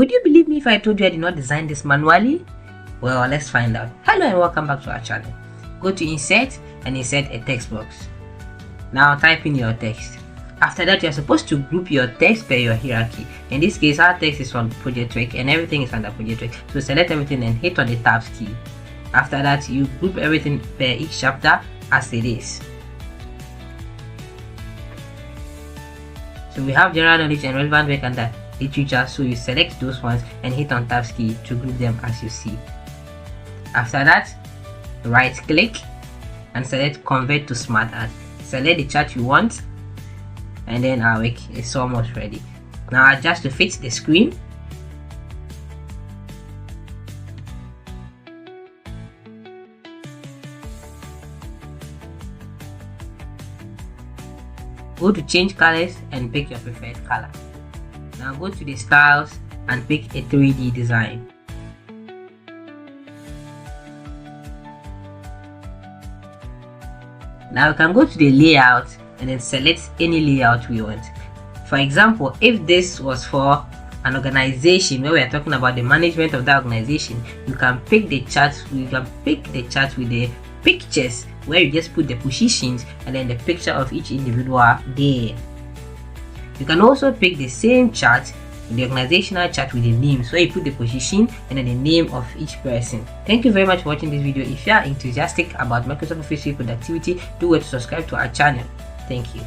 Would you believe me if I told you I did not design this manually? Well, let's find out. Hello and welcome back to our channel. Go to insert and insert a text box. Now type in your text. After that, you're supposed to group your text per your hierarchy. In this case, our text is on project track and everything is under project track. So select everything and hit on the tabs key. After that, you group everything per each chapter as it is. So we have general knowledge and relevant work under literature, so you select those ones and hit on tabs key to group them as you see. After that, right click and select convert to SmartArt. Select the chart you want and then our work is almost ready. Now adjust to fit the screen. Go to change colors and pick your preferred color. Now go to the styles and pick a 3D design. Now you can go to the layout and then select any layout we want. For example, if this was for an organization where we are talking about the management of that organization, you can pick the chart. You can pick the chart with the pictures where you just put the positions and then the picture of each individual there. You can also pick the same chart, the organizational chart with the names, where you put the position and then the name of each person. Thank you very much for watching this video. If you are enthusiastic about Microsoft Office Suite productivity, do well to subscribe to our channel. Thank you.